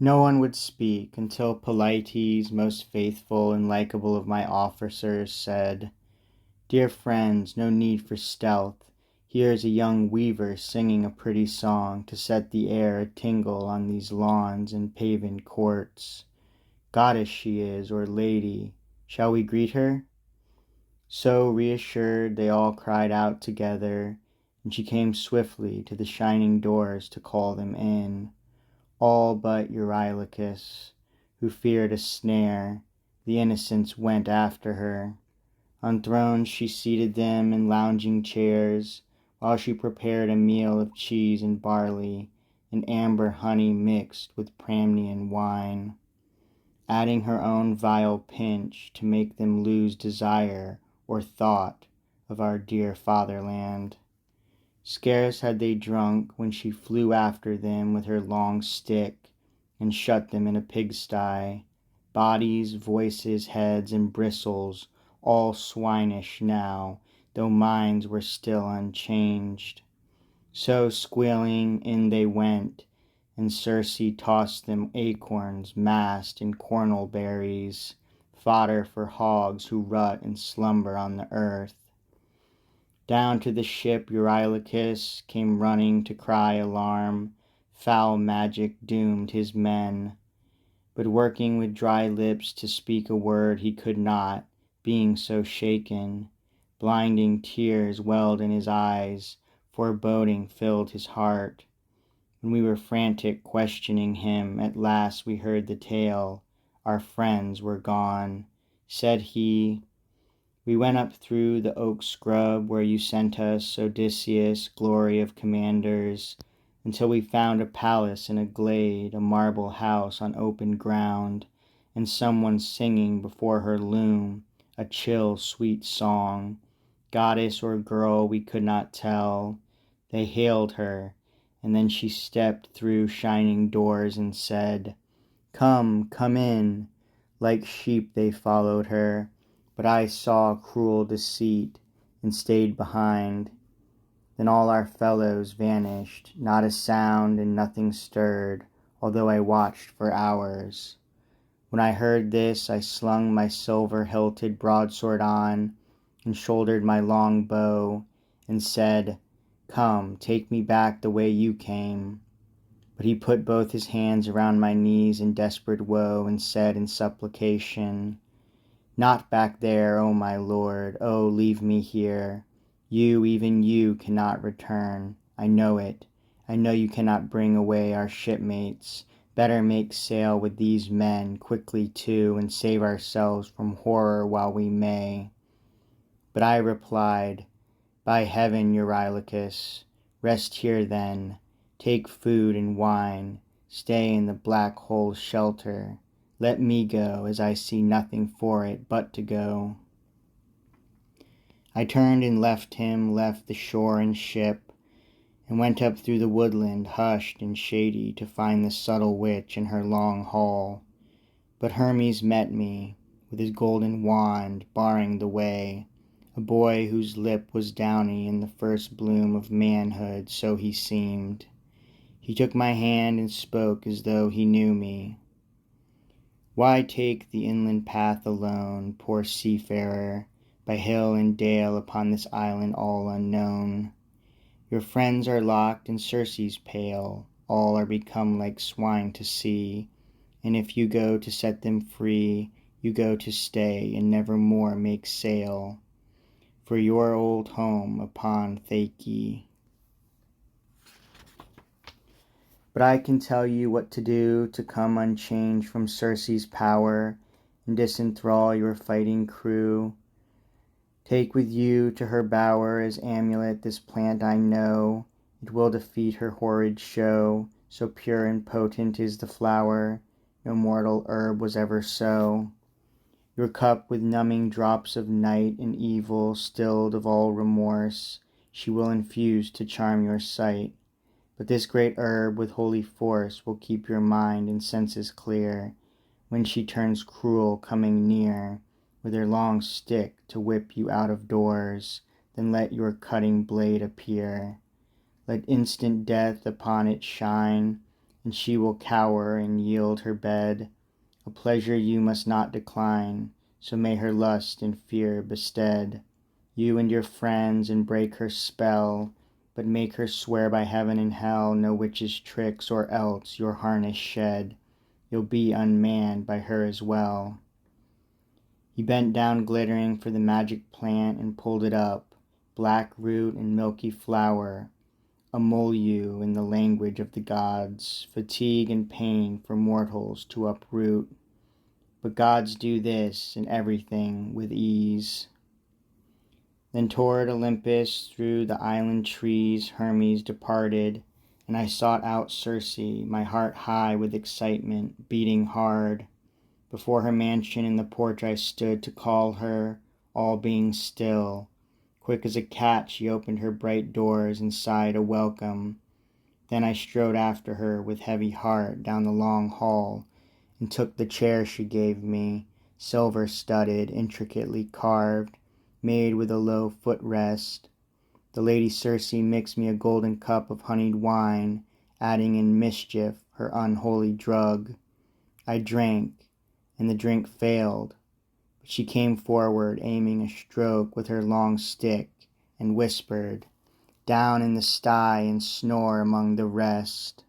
No one would speak until Polites, most faithful and likable of my officers, said, "Dear friends, no need for stealth. Here is a young weaver singing a pretty song to set the air a-tingle on these lawns and paven courts. Goddess she is, or lady. Shall we greet her?" So, reassured, they all cried out together, and she came swiftly to the shining doors to call them in. All but Eurylochus, who feared a snare. The innocents went after her. On thrones she seated them in lounging chairs, while she prepared a meal of cheese and barley, and amber honey mixed with Pramnian wine, adding her own vile pinch to make them lose desire or thought of our dear fatherland. Scarce had they drunk when she flew after them with her long stick, and shut them in a pigsty, bodies, voices, heads, and bristles, all swinish now, though minds were still unchanged. So squealing in they went, and Circe tossed them acorns massed in cornel berries, fodder for hogs who rut and slumber on the earth. Down to the ship Eurylochus came running to cry alarm. Foul magic doomed his men. But working with dry lips to speak a word he could not, being so shaken. Blinding tears welled in his eyes, foreboding filled his heart. When we were frantic questioning him, at last we heard the tale. Our friends were gone. Said he, "We went up through the oak scrub where you sent us, Odysseus, glory of commanders, until we found a palace in a glade, a marble house on open ground, and someone singing before her loom a chill, sweet song. Goddess or girl we could not tell. They hailed her, and then she stepped through shining doors and said, 'Come, come in.' Like sheep they followed her, but I saw cruel deceit, and stayed behind. Then all our fellows vanished, not a sound and nothing stirred, although I watched for hours. When I heard this, I slung my silver-hilted broadsword on, and shouldered my long bow, and said, 'Come, take me back the way you came.' But he put both his hands around my knees in desperate woe, and said in supplication, 'Not back there, O my lord, oh, leave me here. You, even you, cannot return. I know it. I know you cannot bring away our shipmates. Better make sail with these men, quickly too, and save ourselves from horror while we may.' But I replied, 'By heaven, Eurylochus, rest here then. Take food and wine. Stay in the black hole's shelter. Let me go, as I see nothing for it but to go.' I turned and left him, left the shore and ship, and went up through the woodland, hushed and shady, to find the subtle witch in her long hall. But Hermes met me, with his golden wand barring the way, a boy whose lip was downy in the first bloom of manhood, so he seemed. He took my hand and spoke as though he knew me. 'Why take the inland path alone, poor seafarer, by hill and dale upon this island all unknown? Your friends are locked in Circe's pale, all are become like swine to see, and if you go to set them free, you go to stay and never more make sail for your old home upon Thaike. But I can tell you what to do to come unchanged from Circe's power and disenthrall your fighting crew. Take with you to her bower as amulet this plant I know. It will defeat her horrid show, so pure and potent is the flower, no mortal herb was ever so. Your cup with numbing drops of night and evil, stilled of all remorse, she will infuse to charm your sight. But this great herb with holy force will keep your mind and senses clear, when she turns cruel coming near, with her long stick to whip you out of doors. Then let your cutting blade appear. Let instant death upon it shine, and she will cower and yield her bed, a pleasure you must not decline, so may her lust and fear bestead you and your friends, and break her spell, but make her swear by heaven and hell no witch's tricks, or else your harness shed, you'll be unmanned by her as well. He bent down glittering for the magic plant and pulled it up, black root and milky flower, a moliu in the language of the gods, fatigue and pain for mortals to uproot. But gods do this and everything with ease. Then toward Olympus through the island trees Hermes departed, and I sought out Circe, my heart high with excitement, beating hard. Before her mansion in the porch I stood to call her, all being still. Quick as a cat she opened her bright doors and sighed a welcome. Then I strode after her with heavy heart down the long hall, and took the chair she gave me, silver-studded, intricately carved, made with a low footrest. The Lady Circe mixed me a golden cup of honeyed wine, adding in mischief her unholy drug. I drank, and the drink failed, but she came forward, aiming a stroke with her long stick, and whispered, "Down in the sty and snore among the rest."